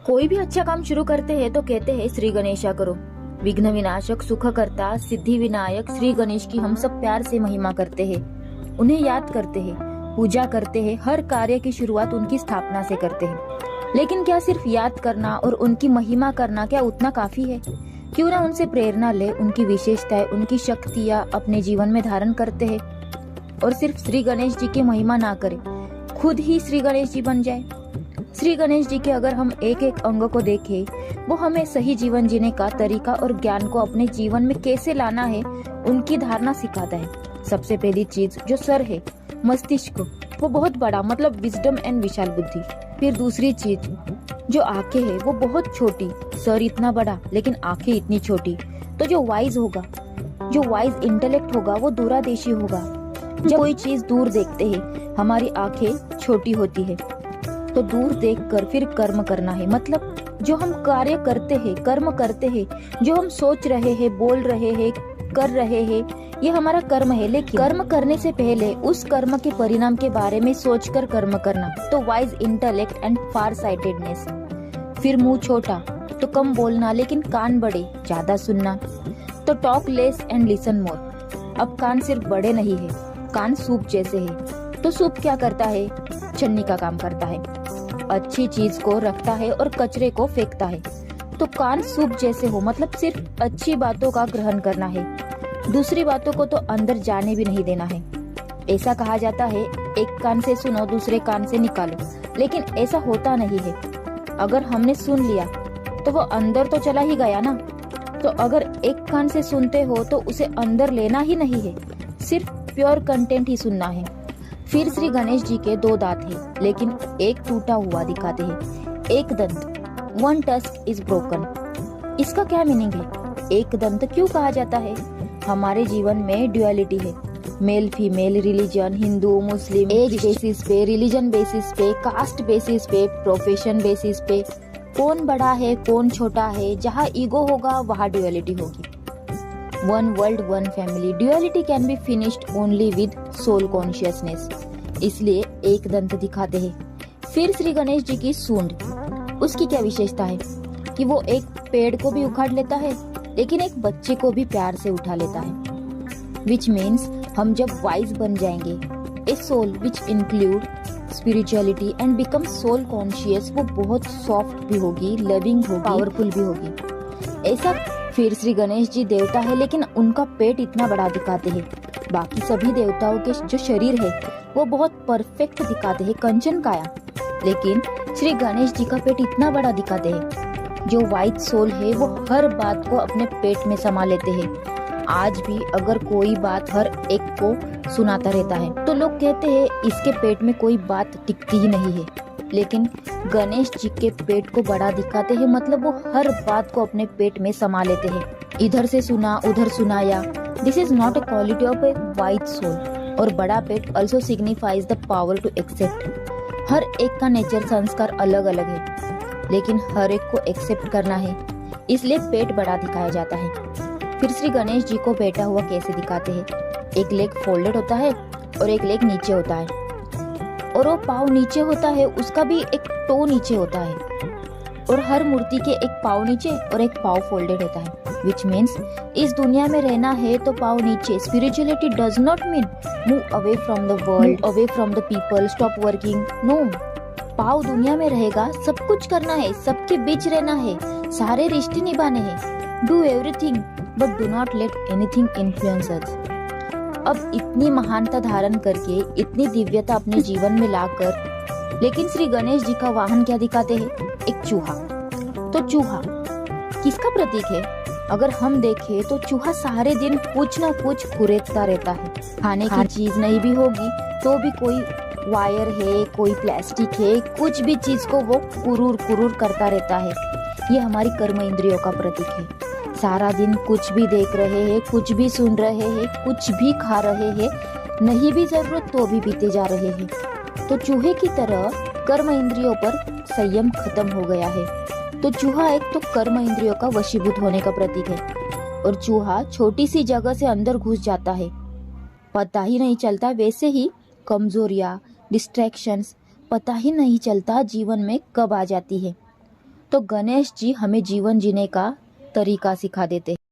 कोई भी अच्छा काम शुरू करते हैं तो कहते हैं श्री गणेशा करो। विघ्न विनाशक सुख करता सिद्धि विनायक श्री गणेश की हम सब प्यार से महिमा करते हैं, उन्हें याद करते हैं, पूजा करते हैं, हर कार्य की शुरुआत उनकी स्थापना से करते हैं। लेकिन क्या सिर्फ याद करना और उनकी महिमा करना क्या उतना काफी है? क्यों ना उनसे प्रेरणा ले, उनकी विशेषताएं, उनकी शक्तियां अपने जीवन में धारण करते हैं और सिर्फ श्री गणेश जी की महिमा ना करें, खुद ही श्री गणेश जी बन जाए। श्री गणेश जी के अगर हम एक एक अंग को देखें, वो हमें सही जीवन जीने का तरीका और ज्ञान को अपने जीवन में कैसे लाना है उनकी धारणा सिखाता है। सबसे पहली चीज जो सर है, मस्तिष्क, वो बहुत बड़ा मतलब विजडम एंड विशाल बुद्धि। फिर दूसरी चीज जो आंखें है वो बहुत छोटी, सर इतना बड़ा लेकिन आंखें इतनी छोटी। तो जो वाइज होगा, जो वाइज इंटेलेक्ट होगा वो दूरदर्शी होगा। जब कोई चीज दूर देखते हैं हमारी आंखें छोटी होती है, तो दूर देखकर फिर कर्म करना है। मतलब जो हम कार्य करते हैं, कर्म करते हैं, जो हम सोच रहे हैं, बोल रहे हैं, कर रहे हैं, ये हमारा कर्म है। लेकिन कर्म करने से पहले उस कर्म के परिणाम के बारे में सोचकर कर्म करना, तो wise intellect and far sightedness. फिर मुंह छोटा तो कम बोलना लेकिन कान बड़े ज्यादा सुनना, तो talk less and listen more. अब कान सिर्फ बड़े नहीं है, कान सूप जैसे है। तो सूप क्या करता है? छन्नी का काम करता है, अच्छी चीज को रखता है और कचरे को फेंकता है। तो कान सूप जैसे हो, मतलब सिर्फ अच्छी बातों का ग्रहण करना है, दूसरी बातों को तो अंदर जाने भी नहीं देना है। ऐसा कहा जाता है एक कान से सुनो दूसरे कान से निकालो, लेकिन ऐसा होता नहीं है। अगर हमने सुन लिया तो वो अंदर तो चला ही गया ना। तो अगर एक कान से सुनते हो तो उसे अंदर लेना ही नहीं है, सिर्फ प्योर कंटेंट ही सुनना है। फिर श्री गणेश जी के 2 दांत हैं, लेकिन एक टूटा हुआ दिखाते हैं। एक दंत, वन टस्क इज ब्रोकन। इसका क्या मीनिंग है? एक दंत क्यों कहा जाता है? हमारे जीवन में ड्युअलिटी है, मेल फीमेल, रिलीजन, हिंदू मुस्लिम, एज बेसिस पे, रिलीजन बेसिस पे, कास्ट बेसिस पे, प्रोफेशन बेसिस पे, कौन बड़ा है कौन छोटा है। जहाँ ईगो होगा वहाँ ड्युअलिटी होगी। One world one family, duality can be finished only with soul consciousness. इसलिए एक दंत दिखाते हैं। फिर श्री गणेश जी की सूंड, उसकी क्या विशेषता है कि वो एक पेड़ को भी उखाड़ लेता है लेकिन एक बच्चे को भी प्यार से उठा लेता है। विच मीन्स हम जब वाइज बन जाएंगे, a soul which include spirituality and become soul conscious, वो बहुत सॉफ्ट भी होगी, लविंग होगी, पावरफुल भी होगी। ऐसा फिर श्री गणेश जी देवता है लेकिन उनका पेट इतना बड़ा दिखाते हैं। बाकी सभी देवताओं के जो शरीर है वो बहुत परफेक्ट दिखाते हैं, कंचन काया। लेकिन श्री गणेश जी का पेट इतना बड़ा दिखाते हैं। जो वाइट सोल है वो हर बात को अपने पेट में समा लेते हैं। आज भी अगर कोई बात हर एक को सुनाता रहता है तो लोग कहते हैं इसके पेट में कोई बात टिकती ही नहीं है। लेकिन गणेश जी के पेट को बड़ा दिखाते हैं, मतलब वो हर बात को अपने पेट में समा लेते हैं। इधर से सुना उधर सुनाया, this is not a quality of a white soul. और बड़ा पेट also signifies the power to accept. हर एक का नेचर, संस्कार अलग अलग है, लेकिन हर एक को एक्सेप्ट करना है, इसलिए पेट बड़ा दिखाया जाता है। फिर श्री गणेश जी को बैठा हुआ कैसे दिखाते हैं? एक लेग फोल्डेड होता है और एक लेग नीचे होता है, और वो पाँव नीचे होता है, उसका भी एक टो नीचे होता है। और हर मूर्ति के एक पाँव नीचे और एक पाँव फोल्डेड होता है। विच मीन्स इस दुनिया में रहना है तो पाँव नीचे। Spirituality does not mean move away from the world, away from the people, stop working. No, पाँव दुनिया में रहेगा, सब कुछ करना है, सबके बीच रहना है, सारे रिश्ते निभाने हैं। Do everything but do not let anything influence अस। अब इतनी महानता धारण करके, इतनी दिव्यता अपने जीवन में लाकर, लेकिन श्री गणेश जी का वाहन क्या दिखाते हैं? एक चूहा। तो चूहा किसका प्रतीक है? अगर हम देखें तो चूहा सारे दिन कुछ ना कुछ कुरेदता रहता है। खाने की चीज नहीं भी होगी तो भी कोई वायर है, कोई प्लास्टिक है, कुछ भी चीज को वो कुरूर कुरूर करता रहता है। ये हमारी कर्म इंद्रियों का प्रतीक है। सारा दिन कुछ भी देख रहे हैं, कुछ भी सुन रहे हैं, कुछ भी खा रहे हैं, नहीं भी जरूरत तो भी पीते जा रहे हैं। तो चूहे की तरह कर्म इंद्रियों पर संयम खत्म हो गया है। तो चूहा एक तो कर्म इंद्रियों का वशीभूत होने का प्रतीक है, और चूहा छोटी सी जगह से अंदर घुस जाता है, पता ही नहीं चलता। वैसे ही कमजोरियां, डिस्ट्रैक्शंस पता ही नहीं चलता जीवन में कब आ जाती है। तो गणेश जी हमें जीवन जीने का तरीका सिखा देते हैं।